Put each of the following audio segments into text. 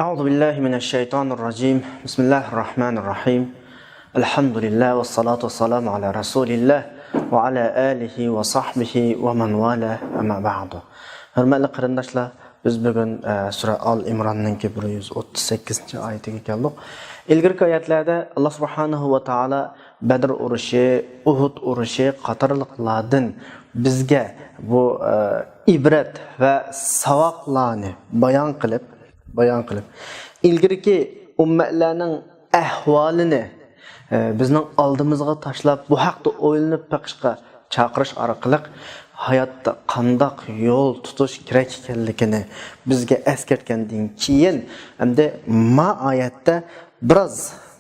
أعوذ بالله من الشيطان الرجيم بسم الله الرحمن الرحيم الحمد لله والصلاة والسلام على رسول الله وعلى آله وصحبه ومن والاه أما بعد. Hörmətli qarindaşlar, biz bugün Sura Al-İmran'ın 138. ayetiga keldik. İlgirki ayetlerde Allah Subhanahu wa Ta'ala Badr urushi, Uhud urushi qatorliqlardan bizga bu ibrat va savoqlarni bayon qilib ilgirki ummatlarning ahvolini bizning oldimizga tashlab bu haqda o'ylanib baqishga chaqirish orqali hayotda qandoq yo'l tutish kerak ekanligini bizga eskartgandan keyin hamda ma oyatda biroz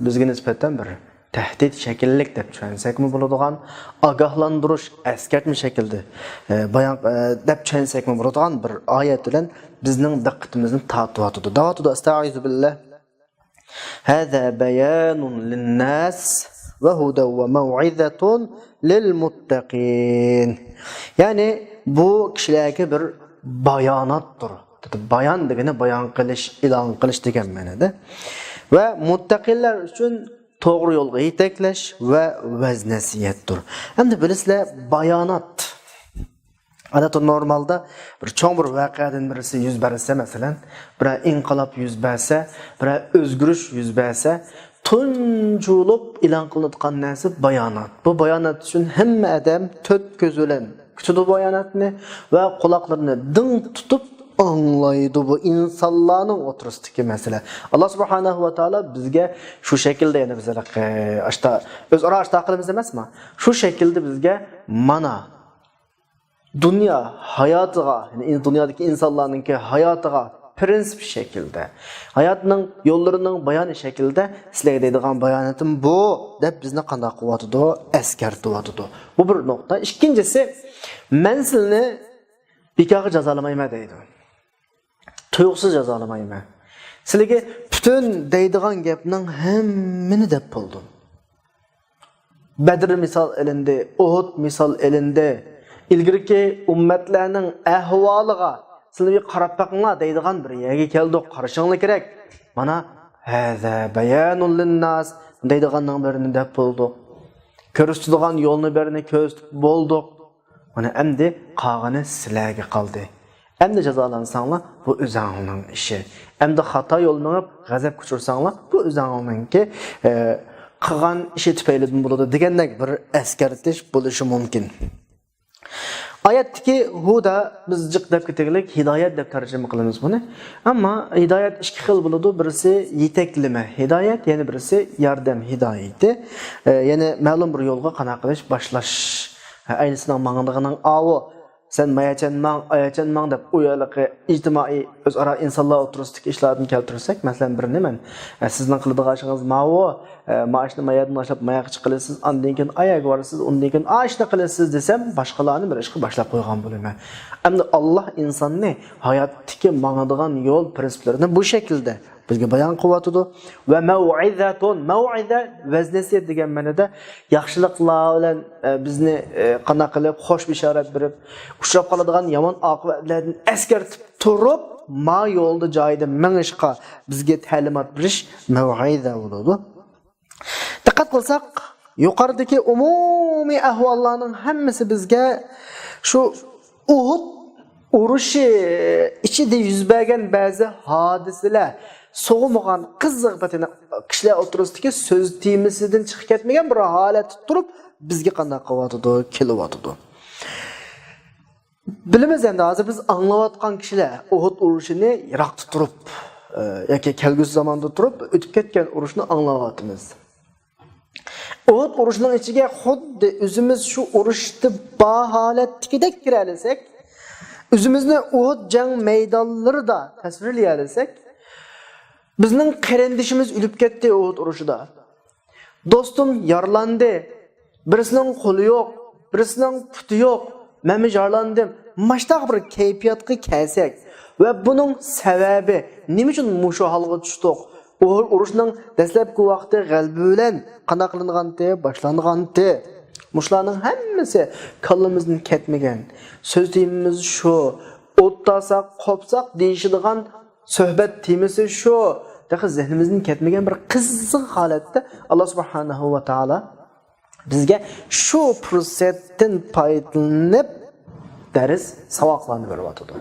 bizga nisbatan bir tahdid shakllik deb tushunsakmi bo'ladigan ogohlantirish eskartma shaklda bayon deb tushunsakmi bo'ladigan bir oyat bilan bizning diqqatimizni tortyotdi. Davatuda estaizu billah. Hada bayanun linnas ve hudan ve mev'izatun lilmuttaqin. Yani bu kişilerge bir bayanatdır. Bayan degeni bayan qilish, e'lon qilish degan ma'noda. Ve muttaqillar uchun to'g'ri yo'lga yetaklash va vaznasiyatdir. Endi bilasizlar bayonat adat normalda bir cho'ng bir voqeadan birisi yuz bersa, masalan, bir inqilob yuz bersa, bir o'zgarish yuz bersa, tunjulib e'lon qilinadigan narsa bayonat. Bu bayonat uchun hamma odam to'rt ko'z bilan kutadi bayonatni va quloqlarini ding tutib anlaydı bu insanların oturustiki mesele. Allah Subhanahu wa Ta'ala bizge şu şekilde yani bizlere işte öz ara aqlimiz emasmi? Şu şekilde bizge mana dünya hayatıga, yani dünyadaki insanlarınki hayatıga prensip şekilde, hayatının yollarının bayanı şekilde sizlerge deydigan bayanatım bu dep bizni qanday qıvatıdı, eskertivatıdı. Bu bir nokta. İkincisi, men sizni bikağı cazalamayma deydi. Tuyuqsuz cazalamayma. Sizlarga bütün deydigan gapning hammini deb bo'ldim. Badr misal elinde, Uhud misal elinde, ilgirki ummatlarning ahvoliga sizlarga qarab baqinglar deydigan bir yerga keldik, qarashinglar kerak. Mana hada bayanun linnas deydiganning birini deb bo'ldik. Ko'rsatadigan yo'lni birini ko'rsatib bo'ldik. Mana endi qolgani sizlarga qoldi. Endi jazolansanlar bu o'zingizning ishi. Endi xato yo'l minib g'azab kuchirsanlar bu o'zingizninki qilgan ishi tufaylidan bo'ladi degandek bir eskartish bo'lishi mumkin. Oyatdagi huda biz jiq deb ketaylik, hidoyat deb tarjima qilamiz buni. Ammo hidoyat ikki xil bo'ladi. Birisi yetaklama hidoyat, yana birisi yordam hidoyati. Ya'ni ma'lum bir yo'lga qana qilish, boshlash. Aynisining ma'nodagining avi sen ayachanmang deb uyaliqi ijtimoiy o'zaro insonlar o'tirishdagi ishlarni keltirsak, masalan bir nima sizning qiladigan ishingiz maoshni mayadni boshlab mayoq chiqilasiz, undan keyin ayaga borasiz, undan keyin ishni qilasiz desam, boshqalarni bir ishga boshlab qo'ygan bo'laman. Endi Alloh insonni hayotdagi ma'nodigan yo'l prinsiplarini bu shaklda bizga bayon qilyotdi va mau'iza vaznasiyat degan ma'noda yaxshiliklar bilan bizni qana qilib xo'sh bishorat berib uchrab qoladigan yomon oqibatlardan eskartib turib ma yo'lda joyida mingishqa bizga ta'limot berish mau'iza bo'ladi. Diqqat qilsak, yuqoridagi umumiy ahvollarning hammasi bizga shu Uhud urushi ichida yuz bergan ba'zi hodisalar soğumagan qiziq batini kishilar o'tirishdagi so'z temisidan chiqib ketmagan bir holat turib bizga qanday qilyotdi, kelyotdi. Bilamiz endi hozir biz anglayotgan kishilar Uhud urushini yiroqda turib yoki kelgusi zamonda turib o'tib ketgan urushni anglayotimiz. Uhud urushining ichiga xuddi o'zimiz shu urushda ba holatdagidek kiralasak, o'zimizni Uhud jang maydonlarida tasvirlayalasak, bizning qarindishimiz o'lib ketdi Uhud urushida. Do'stim yaralandi. Birisining qo'li yo'q, birisining puti yo'q. Men yarlandim. Mashtaq bir kayfiyatga kelsak va buning sababi nima uchun mushu holga tushdik? Uhud urushining dastlabki vaqti g'alaba bilan qana qilinganti, boshlanganti. Mushlarning hammasi kallamizdan ketmagan. So'zimiz shu, o'ttasak, qopsak deyishadigan Suhbat temisi shu. Daxil zihnimizdan ketmagan bir qiziq holatda Alloh subhanahu va taolo bizga shu fursatdan foydalanib dars savoqlarni beryapti.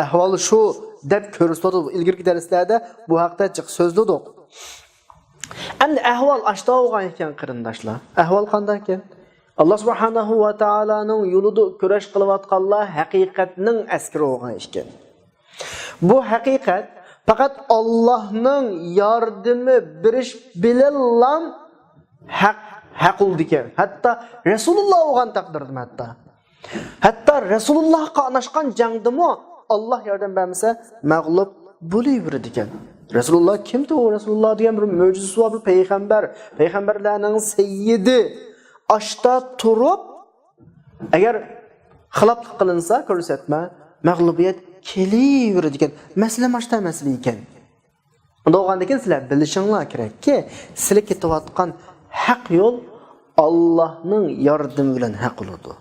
Ahvoli shu deb ko'rsatdi. Ilgirki darslarda bu haqda jiq so'zladik. Endi ahvol ashta bo'lgan ekan qarindoshlar. Ahvol qanday ekan? Alloh subhanahu va taolaning yo'lida kurash qilayotganlar haqiqatning askari bo'lgan ekan. Bu haqiqat faqat Allohning yordami berish bilan haq oldu ekan. Hatto Rasululloh bo'lgan taqdirda Hatta Resulullah'a qanaşqan jangdimi Allah yordam bermasa mag'lub bo'laveradi ekan. Resulullah kimdi o? Resulullah degan bir mo'jizasi bor, bir payg'ambar, payg'ambarlarning sayyidi. Ashta turib agar xiloflik qilinsa ko'rsatma, mag'lubiyat kelaveradi ekan. Masala mashta masala ekan. Unda o'g'andan keyin sizlar bilishinglar kerakki, sizlar ketayotgan haq yo'l Allohning yordami bilan haq bo'ladi.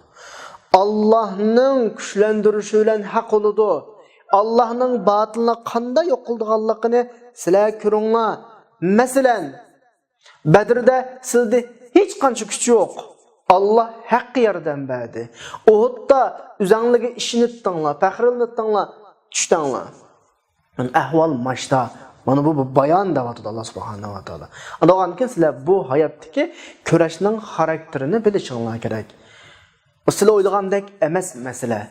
Allah'ның kuchlantirişi bilan haq oludu. Allah'ның batılını qanday yo'q qilganligini sizlar ko'ringlar. Masalan, Badrda sizda hech qancha kuch yo'q. Allah haq yordam berdi. Uhudda uzanligi ishini tutdinglar, faxrlanib tutdinglar, tushdinglar. Ahvol mashta. Mana bu bayon deyapti Alloh subhanahu va taolo. Undaqanki sizlar bu hayotdagi kurashning xarakterini bilishinglar kerak. Sizlar o'ylagandek emas masala.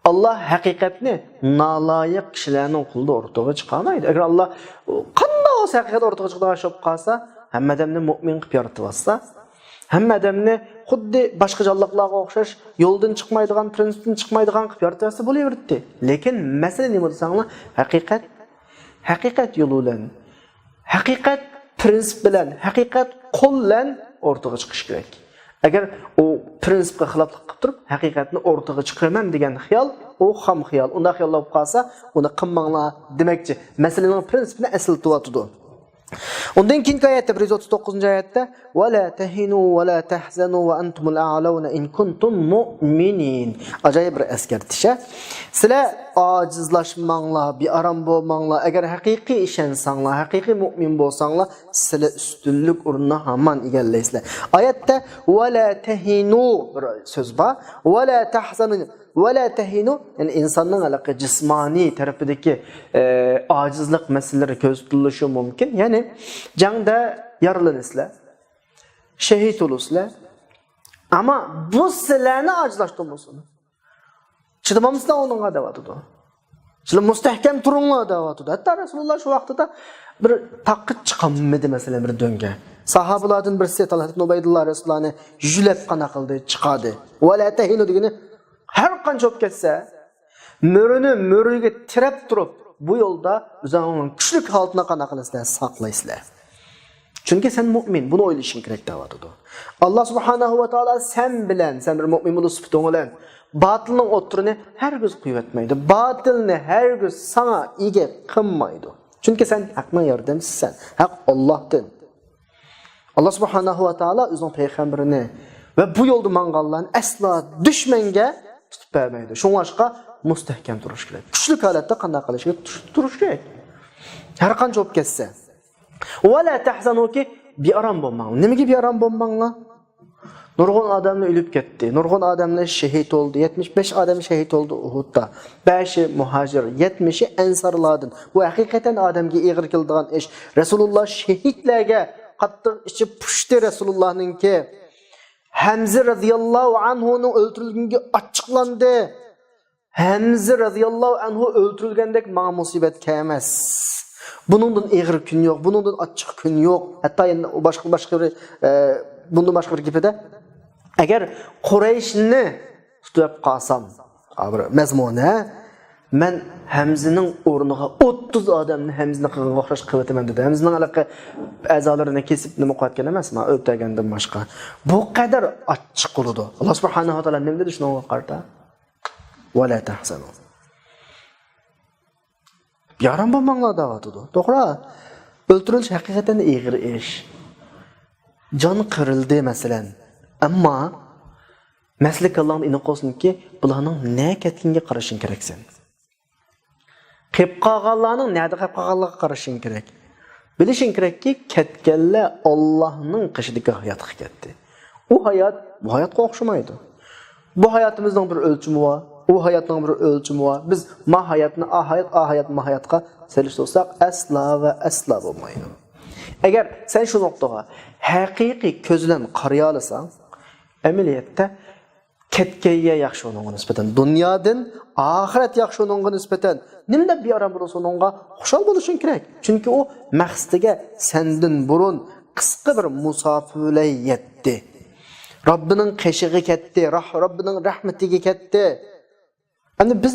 Allah haqiqatni naloyiq kishilarning qo'lida o'rtaga chiqarmaydi. Agar Alloh qanday o'sa haqiqat o'rtaga chiqadigan bo'lib qolsa, hamma odamni mu'min qilib yaratibsa, hamma odamni xuddi boshqa jonliqlarga o'xshash yo'ldan chiqmaydigan, prinsipdan chiqmaydigan qilib yaratsa bo'laverdi. Lekin masala nima desanglar, haqiqat yo'li bilan, haqiqat prinsip bilan, haqiqat qo'l bilan o'rtaga chiqish kerak. Agar o prinsipga xiloflik qilib turib, haqiqatni o'rtaga chiqaraman degan xiyol, o xam xiyol. Unda xiyollar bo'lib qolsa, uni qilmanglar demakchi. Masalaning prinsipini asl tuvatdi. Undan keyingi oyatda 139-oyatda va la tahinu va la tahzanu va antumul a'launa in kuntum mu'minin. Ajoyib bir eskartish. Sizlar ojizlashmanglar, bearam bo'lmanglar. Agar haqiqiy ishonsanglar, haqiqiy mu'min bo'lsanglar, sizlar ustunlik o'rnini hamon egallaysizlar. Oyatda va la tahinu so'z bor. Va la tahzanu va la tahinu, yani insonning alaqa jismoniy tarafidagi ojizlik masalalari ko'z tutilishi mumkin. Ya'ni jangda yaralanasizlar, shahid bo'lasizlar. Ammo bu sizlarni ojizlashtirmasin. Chidamamizdan o'rningga deyapti. Sizlar mustahkam turinglar deyapti. Hatto Rasululloh shu vaqtida bir taqib chiqamidi masalan bir do'nga. Sahobalardan birisi Talhat ibn Ubaydulloh Rasulullohni julab qana qildi, chiqadi. Va la tahinu degani har qancha o'p ketsa, mo'riga tirab turib, bu yo'lda o'zingning kuchli holatni qana qilasizlar, saqlaysizlar. Chunki sen mu'min, buni o'ylashing kerak deyapti. Alloh subhanahu va taolo sen bir mu'min bo'lib sifating bilan batilning o'tirini hargiz qo'yatmaydi. Batilni hargiz sana ega qilmaydi. Chunki sen haqning yordamchisisan. Haq Allohdan. Alloh subhanahu va taolo o'zining payg'ambarini va bu yo'lda manganlarni aslo dushmanga tutib bermaydi. Shunga mustahkam turish kerak. Kuchli holatda qanday qilishga turish kerak. Har qancha o'p ketsa. Va la tahzanuki bearam bo'lmanglar. Nimaga bearam bo'lmanglar? Nurg'un odamlar o'lib ketdi. Nurg'un odamlar shahid bo'ldi. 75 odam shahid bo'ldi Uhudda. 5i muhojir, 70i ansarlardan. Bu haqiqatan odamga ig'ir keladigan ish. Rasululloh shahidlarga qattiq ichi pushdi Rasulullohninki. Hamza radhiyallohu anhuning o'ldirilganiga ochiqlandi. Hamza radhiyallohu anhu o'ldirilgandek menga musibat kelmas. Buningdan ig'ir kun yo'q, buningdan ochiq kun yo'q. Hatto endi boshqa bir bundan boshqa bir gapida agar Qurayshni tutib qolsam, bir mazmuna men Hamzaning o'rniga 30 odamni Hamzani qilgan o'xshash qilib dedi. Hamzaning alaqa a'zolarini kesib nima qilayotgan emas, men o'ltirgandan boshqa. Bu qadar ochiq bo'ldi. Alloh subhanahu va taolo nima dedi shunga qarta? Va la tahzanu. Yaram bo'lmanglar deyapti. To'g'ri. O'ltirilish haqiqatan ig'ir ish. Jon qirildi masalan. Ammo maslik Allohning inoq olsinki, bularning ne ketkinga qarashing keraksan. Qilib qolganlarning nada qilib qolganligiga qarashing kerak. Bilishing kerakki, ketganlar Allohning qishidagi hayotga ketdi. U hayot bu hayotga o'xshamaydi. Bu hayotimizning bir o'lchami bor. U hayotning bir o'lchami bor. Biz ma hayotni hayot ma hayotga selishtirsak asla va asla bo'lmaydi. Agar sen shu nuqtaga haqiqiy ko'z bilan qariy olsang, amaliyotda ketganga yaxshi o'nga nisbatan dunyodan oxirat yaxshi o'nga nisbatan nimda bearam bo'lsa unga xushal bo'lishing kerak. Chunki u maqsadiga sendan burun qisqa bir musofirlar yetdi. Robbining qishig'i ketdi, Robbining rahmatiga ketdi. Endi biz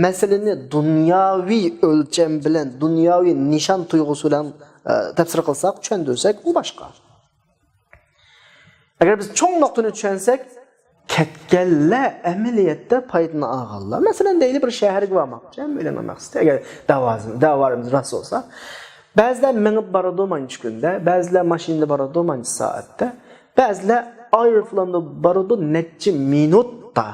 masalani dunyoviy o'lcham bilan, dunyoviy nishon tuyg'usi bilan tafsir qilsak, tushundirsak, u boshqa. Agar biz cho'ng nuqtani tushunsak, ketganlar amaliyotda foydani olganlar. Masalan, deyli bir shaharga bormoqchi, o'ylagan maqsad. Agar davarimiz rost bo'lsa, ba'zilar minib boradi manchi kunda, ba'zilar mashinada boradi manchi soatda, ba'zilar aeroplanda boradi necha minutda.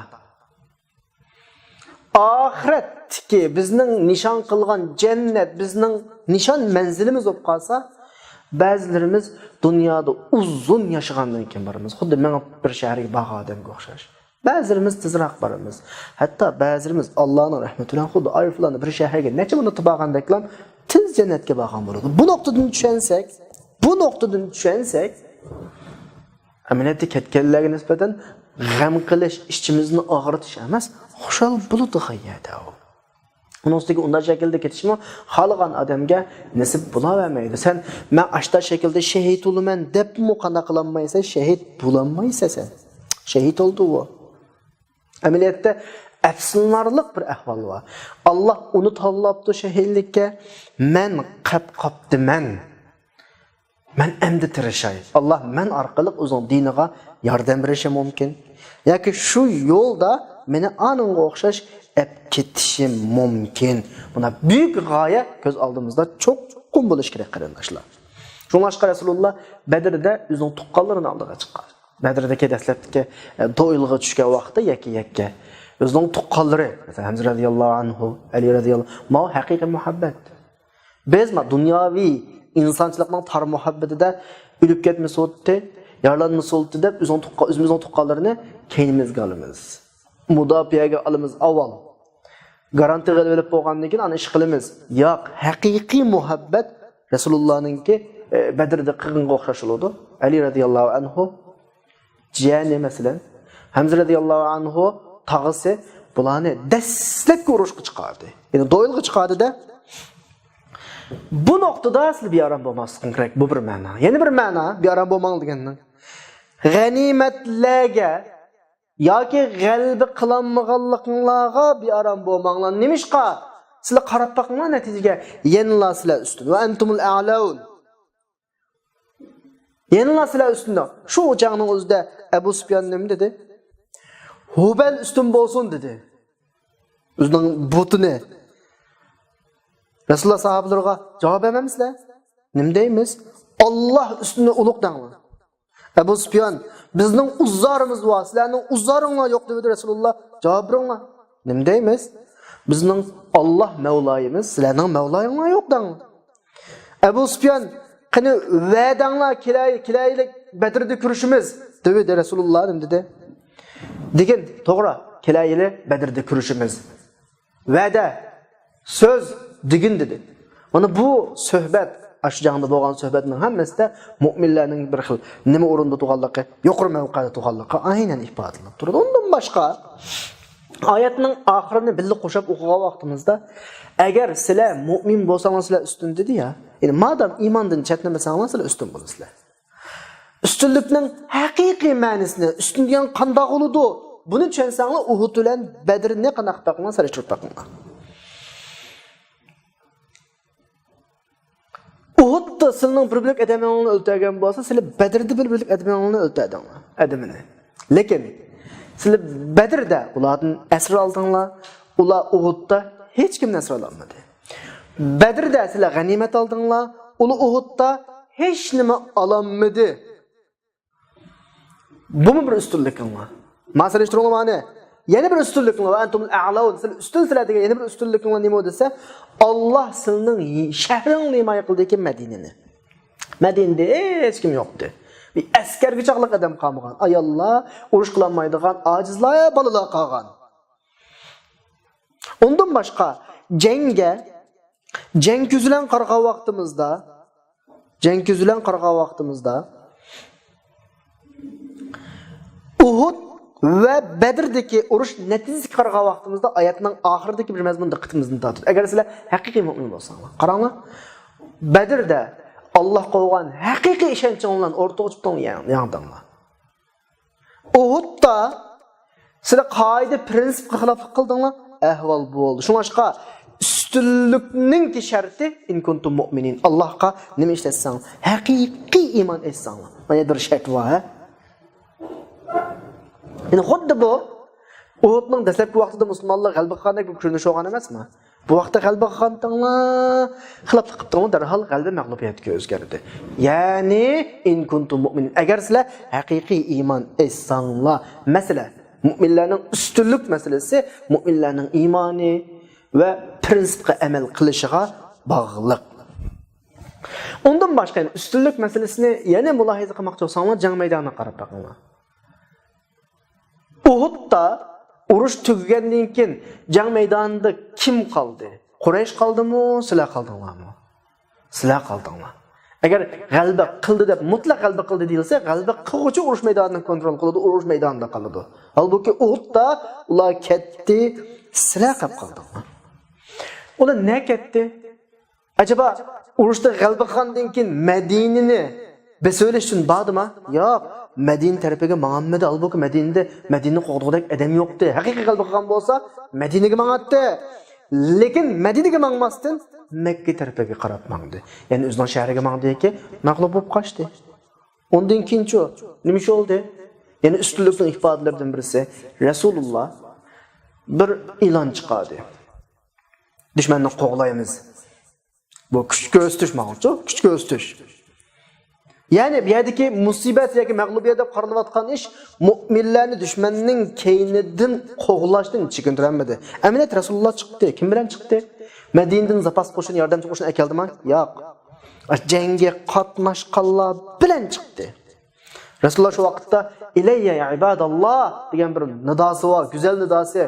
Oxiratki bizning nishon qilgan jannat, bizning nishon manzilimiz bo'lib qolsa, ba'zilarimiz dunyoda uzun yashagandan keyin boramiz. Xuddi men bir shaharga borgan odamga o'xshash. Ba'zilarimiz tezroq boramiz. Hatto ba'zilarimiz Allohning rahmati bilan xuddi aeroplanda bir shaharga necha minut borgandeklar tez jannatga borgan bo'ladi. Bu nuqtadan tushunsak, amaliyotda ketganlarga nisbatan g'am qilish, ichimizni og'ritish emas, xushal bo'ladi hayotda. Onun üstüge unda şekilde ketişimi xalqan adamga nasib bulavermaydi. Sen men ashta şekilde şehit olumen dep mu qana qılanmaysa şehit bulanmaysa sen. Şehit oldu o. Ameliyatda efsunlarlık bir ahval var. Allah onu tallaptı şehitlikке. Men qapdı men. Men emdi tirişay. Allah men arqalıq uzun diniga yardım berişi mümkün. Yoki şu yolda meni anınga o'xshash ketishim mumkin. Buna büyük bir g'oya ko'z oldimizda cho'qqin bo'lish kerak qarindoshlar. Shunga Rasululloh Badrda o'zining tuqqanlarini oldiga chiqqan. Badrdagi dastlabki do'yilg'a tushgan vaqtda yakka o'zining tuqqanlari, masalan Hamza radhiyallohu anhu, Ali radhiyallohu ma haqiqiy muhabbat. Biz dunyoviy insonchilikning tar muhabbatida o'lib ketmasdi, yaralanmasdi deb o'zimizning tuqqanlarini keynimizga olamiz. Mudofiyaga olamiz avval. Garanti qilib bo'lgandan keyin ana ish qilamiz. Yo'q, haqiqiy muhabbat Rasulullohninki Badrda qilganga o'xshash bo'ladi. Ali radhiyallohu anhu jiyani masalan, Hamza radhiyallohu anhu tag'isi bularni dastlabki urushga chiqardi. Ya'ni do'yilga chiqardi-da. Bu nuqtada asli bir aram bo'lmaslik kerak. Bu bir ma'no. Yana bir ma'no bir aram bo'lmang degandan. G'animatlarga yoki g'alba qilinmaganliklaringa bir aram bo'lmanglar. Nimishqa? Sizlar qarab boqinglar natijaga. Yanlar sizlar ustun. Va antumul a'laun. Yanlar sizlar ustunda. Shu o'chaqning o'zida Abu Sufyan nima dedi? Hubal ustun bo'lsin dedi. O'zining butini. Rasululloh sahobalarga javob bermamizlar. Nima deymiz? Alloh ustuni ulug' danglar. Abu Sufyan bizning uzzorimiz bor, sizlarning uzzoringlar yo'q dedi Rasululloh. Javob beringlar. Nima deymiz? Bizning Alloh Mavloyimiz, sizlarning Mavloyinglar yo'q danglar. Abu Sufyan qani va'danglar kelaylik Badrda kurishimiz dedi Rasululloh dedi. Degan to'g'ri, kelaylik Badrda kurishimiz. Va'da, so'z digin dedi. Mana bu suhbat, aşı jangda bo'lgan suhbatning hammasida mu'minlarning bir xil nima o'rinda turganligi, yuqori mavqeda turganligi aynan ifodalanib turadi. Undan boshqa oyatning oxirini birga qo'shib o'qigan vaqtimizda agar sizlar mu'min bo'lsangiz sizlar ustun dedi ya. Ya'ni madam iymondan chetnamasangiz sizlar ustun bo'lasizlar. Ustunlikning haqiqiy ma'nosini, ustun degan qanday bo'ladi? Buni tushunsangiz Uhud bilan Badrni qanday taqman solishtirib taqman. Uhudda sizning bir birlik adamlarni o'ltirgan bo'lsa, sizlar Badrda bir birlik adamlarni o'ltirdinglar, adamini. Lekin sizlar Badrda ulardan asr oldinglar, ular Uhudda hech kim asr olmadi. Badrda sizlar g'animat oldinglar, ular Uhudda hech nima ololmadi. Bu bir ustunlikmi? Masalashtirmoqni. Yeni bir üstünlükün var. Entumul a'laun. Üstün sizlar degan yeni bir üstünlükün var nima desa, Allah sening shahring himoya qildi ekan Madinani. Madinada hech kim yo'qdi. Bir askarga chaqliq odam qolmagan. Ayollar, urush qila olmaydigan, ojizlar, bolalar qolgan. Ondan boshqa jang ko'zilan qarg'an vaqtimizda Uhud ve Bedir'deki urush natijasi qarg'an vaqtimizda oyatning oxiridagi bir mazmun diqqatimizni tortdi. Agar sizlar haqiqiy mu'min bo'lsanglar, qaranglar. Bedir'da Allah qo'ygan haqiqiy ishonchingizdan o'rtaga chiqdinglar, yangdinglar. Uhudda sizlar qoida prinsipga xiloflik qildinglar, ahvol bo'ldi. Shunga üstünlükning sharti in kuntum mu'minin. Allohga nima ishlatsan, haqiqiy iymon etsanglar. Mana bir shart bor. Yani xuddi bu Uhudning dastlabki vaqtida musulmonlar g'alaba qilgandek bir ko'rinish olgan emasmi? Bu vaqtda g'alaba qilgandinglar, xiloflik qilibdinglar, darhol g'alaba mag'lubiyatga o'zgardi. Ya'ni in kuntum mu'minin. Agar sizlar haqiqiy iymon etsanglar, masala mu'minlarning ustunlik masalasi mu'minlarning iymoni va prinsipga amal qilishiga bog'liq. Undan boshqa ustunlik masalasini yana mulohaza qilmoqchi bo'lsanglar, jang maydoniga qarab boqinglar. Uhud'da urush tugagandan keyin jang maydonida kim qoldi? Quraysh qoldimi, sizlar qoldinglarmi? Sizlar qoldinglar. Agar g'alaba qildi deb mutlaq g'alaba qildi deyilsa, g'alaba qiluvchi urush maydonini kontrol qiladi, urush maydonida qoladi. Halbuki Uhud'da ular ketdi, sizlar qolib qoldinglar. Ular ne ketdi? Acaba urushda g'alaba qilgandan keyin Madinani besöyle uchun bordimi? Yo'q. Madina tarafiga Muhammad albuki Madinani qo'g'dog'idek odam yo'qdi. Haqiqiy qalbi qilgan bo'lsa, Madinaga mang'atdi. Lekin Madinaga mang'masdan Makka tarafiga qarab mangdi. Ya'ni o'zining shahriga mangdiki, mag'lub bo'lib qochdi. Undan keyinchi nima ish bo'ldi? Ya'ni ustunlikning ifodalaridan birisi Rasululloh bir e'lon chiqardi. Dushmanni qo'g'laymiz. Bu kuchga o'stish ma'nosi, kuchga o'stish. Yani bu yerdeki musibet yoki mag'lubiyat deb qaralayotgan ish mu'minlarni dushmanning keynidan qo'g'lashdan chekintirmadi. Aminat Rasululloh chiqdi. Kim bilan chiqdi? Madinadan zapas qo'shin, yordamchi qo'shin akeldimi? Yo'q. Jangga qatnashganlar bilan chiqdi. Rasululloh shu vaqtda ilayya ya ibadalloh degan bir nidosi bor, go'zal nidosi.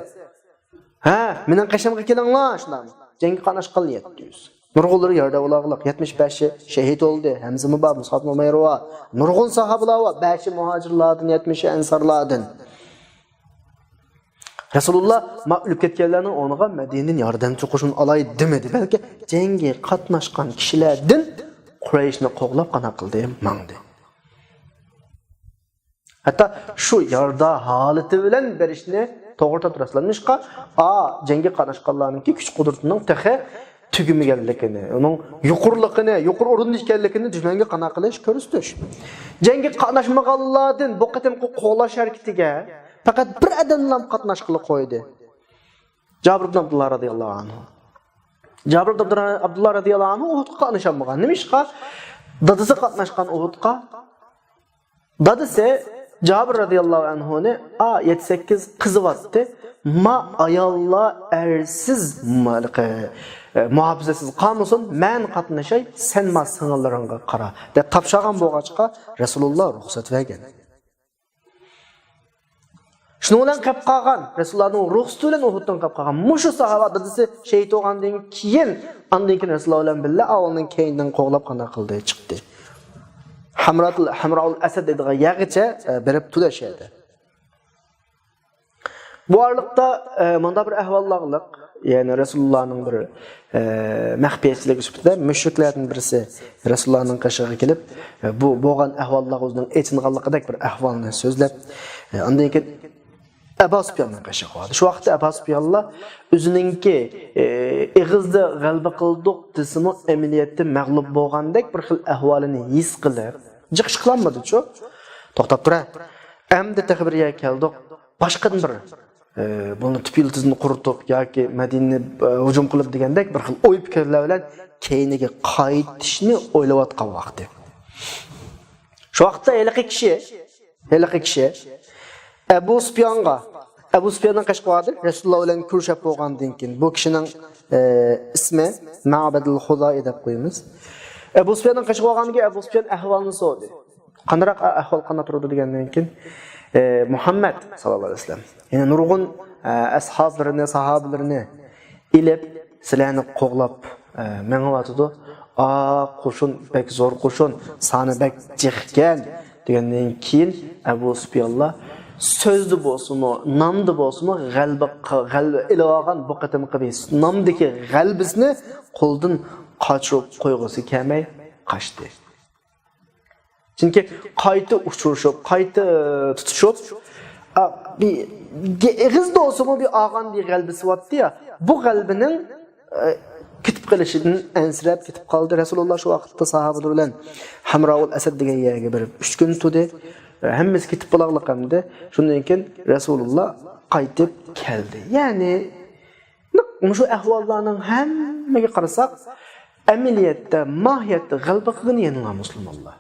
Ha, mening qashamga kelinglar, shundan. Jangga qatnashgan yetdiz. Nurg'unlar yerda uloqliq 75 shahid oldu. Hamza Mubab, Mus'ab Umayr, nurg'un sahobalar va 5 muhojirlardan 70 ansarlardan. Rasululloh ma'lub ketganlarning o'rniga Madinadan yordamchi qo'shin olay demedi. Balki jangga qatnashgan kishilardan Qurayshni qo'g'lab qana qildi, mangdi. Hatta shu yerda holati bilan berishni to'g'ri turaslanishqa, jangga qatnashganlarning kuch qudratining tahi tugimiganligini, uning yuqurligini, yuqur o'rinda ekanligini dushmanga qana qilish ko'rsatish. Jangga qatnashmaganlardan bu qatimqi qo'g'lash harakatiga faqat bir odamlam qatnashqili qo'ydi. Jabr ibn Abdullah radhiyallohu anhu. Jabr ibn Abdullah radhiyallohu anhu Uhudga qatnashmagan. Nima ishqa? Dadasi qatnashgan Uhudga. Dadasi Jabr radhiyallohu anhuni 7-8 qizi vardı. Ma ayollar ersiz muhafizasiz qolmasin, men qatnashay, sen ma sing'illaringga qara deb topshirgan bo'lg'achqa Rasululloh ruxsat bergan. Shuni bilan qilib qolgan, Rasulullohning ruxsati bilan Uhuddan qilib qolgan. Mushu sahaba dadasi shahid bo'lgandan keyin, undan keyin Rasululloh bilan birga avvalning keyindan qo'g'lab qana qildi, chiqdi. Hamraul Asad dediği yağıca berip tudashadi. Bu arlıqda manda bir ahvallarlıq, yani Resulullah'ın bir məxfiyyətçilik üsbüdə müşriklərdən birisi Resulullah'ın qaşığı kelib, bu boğan ahvallar özünün etinğanlıqıdak bir ahvalını sözləb, ondan ki Əbu Süfyan'ın qaşığı vardı. Şu vaxtda Əbu Süfyan'la özününki eğizdə qəlbə qıldıq desimi əməliyyətdə məğlub boğandak bir xil ahvalını his qılıb, cıqışqılanmadı çox. Toxtab dura, əmdə təxbiriyə gəldik, başqadan bir bunu tüp yıldızını qurutub yoki Madinani hücum qilib degandek bir xil o'y fikrlar bilan keyiniga qaytishni o'ylayotgan vaqti. Shu vaqtda heliqi kishi Abu Sufyonga Ebu Süfyan'dan Qashqoadi Rasululloh bilan ko'rishib bo'lgandan keyin bu kishining ismi Ma'badul Huday deb qo'yamiz. Ebu Süfyan'dan Qashqoadiga Ebu Süfyan ahvolini so'radi. Qanday ahvol qana turdi degandan keyin Muhammad sallallohu alayhi vasallam yana nurg'un ashoblarini, sahobalarni ilib sizlarni qo'g'lab meng'avatdi. Qo'shin bek zo'r qo'shin, sani bek jiqgan degandan keyin Abu Süfyanlar sözlü bo'lsin-mi, namda bo'lsin-mi, g'alba ilogan bu qatam qilib, namdagi g'albisni qo'ldan qochirib qo'yg'isi kelmay qochdi. Chunki qayta uchrashib, qayta tutishib, bir ig'izda bo'lsin-mi bir og'an bir g'albisi bo'tdi ya, bu g'albining ketib qolishidan ansirab ketib qoldi. Rasululloh shu vaqtda sahobalar bilan Hamroul Asad degan yerga borib 3 kun turdi. Hammasi ketib bo'laqliqamdi. Shundan keyin Rasululloh qaytib keldi. Ya'ni shu ahvollarning hammaga qarasak, amaliyotda, mohiyatda g'alba qilgan yana musulmonlar.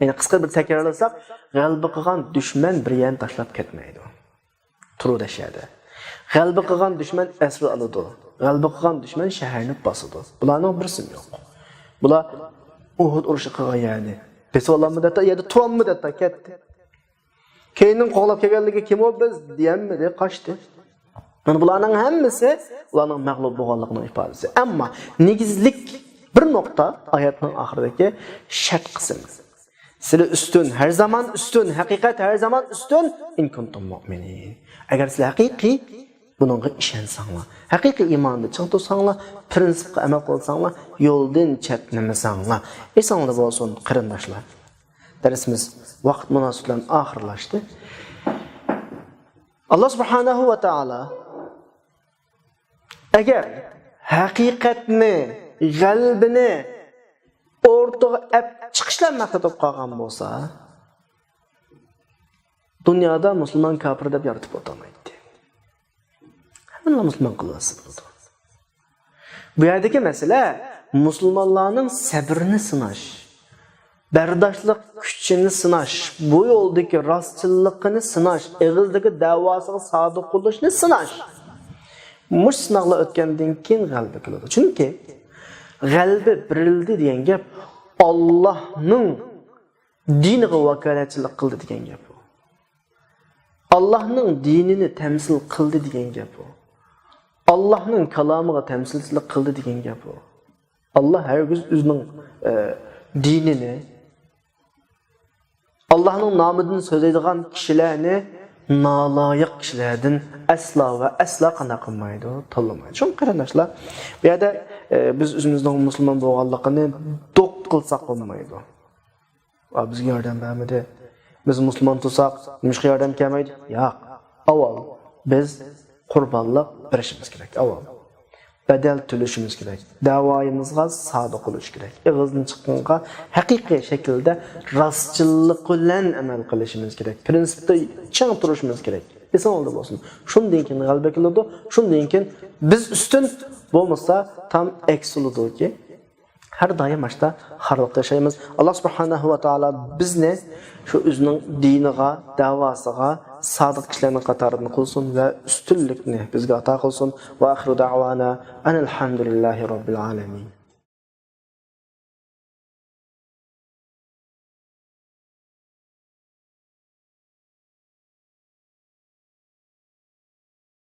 Ya'ni qisqa bir takrorlasak, g'alba qilgan dushman bir yana tashlab ketmaydi. Turib yashadi. G'alba qilgan dushman asr oladi. G'alba qilgan dushman shaharni bosadi. Bularning birisi yo'q. Bular Uhud urushi qilgan ya'ni. Resulullah müddətdə ya da turan müddətdə ketdi. Keyinin qoğlab kelganligi kim o biz deyənmidi, qaçdı. Yəni bularning hammasi ularning məğlub bo'lganligining ifodasi. Ammo negizlik bir nokta oyatning oxiridagi shart qismi. Sizlar ustun, har zaman ustun, haqiqat har zaman ustun in kuntum mu'minin. Agar sizlar haqiqiy buningga ishonsanglar, haqiqiy iymonni ching tutsanglar, prinsipga amal qilsanglar, yo'ldan chetnamasanglar. Esinglar bo'lsin, qarindoshlar. Darsimiz vaqt munosib bilan oxirlashdi. Alloh subhanahu va taolo agar haqiqatni, g'albini o'rtaga olib chiqishlar maqsad qolgan bo'lsa, dunyoda musulmon kofir deb yoritib o'tolmaydi. Hamma musulmon qilasiz. Bu yerdagi masala musulmonlarning sabrini sinash, bardoshlik kuchini sinash, bu yo'ldagi rostchilikni sinash, eg'izdagi da'vosiga sodiq bo'lishni sinash. Mush sinovlar o'tgandan keyin g'alaba keladi. Chunki g'alaba birildi degan gap Allohning diniga vakolatchilik qildi degan gap bu. Allohning dinini tamsil qildi degan gap bu. Allohning kalomiga tamsilchilik qildi degan gap bu. Allah hergiz o'zining dinini, Allohning nomidan so'zlaydigan kishilarni naloyiq kishilardan aslo va aslo qana qilmaydi, tanlamaydi. Shu qarindoshlar, bu yerda biz o'zimizning musulmon bo'lganligini do'q qilsak bo'lmaydi. Va bizga yordam bermadi. Biz musulmon bo'lsak, nimishga yordam kelmaydi? Yo'q. Avval biz qurbonlik berishimiz kerak. Avval bedel төлüşümüz kerak. Davoyimizga sodiq bo'lish kerak. Ig'izdan chiqqanqa haqiqiy shaklda rostchilik bilan amal qilishimiz kerak. Prinsipda chang turishimiz kerak. Eson oldi bo'lsin. Shundan keyin g'alaba keladi. Shundan keyin biz ustun bo'lmasa tam eksiludiki har doim mashta xarliqda yashaymiz. Alloh subhanahu va taolo bizni shu o'zining diniga, davosiga sodiq kishilarning qatoridan qilsin va ustunlikni bizga ato qilsin. Va axiru da'vana alhamdulillahi robbil alamin.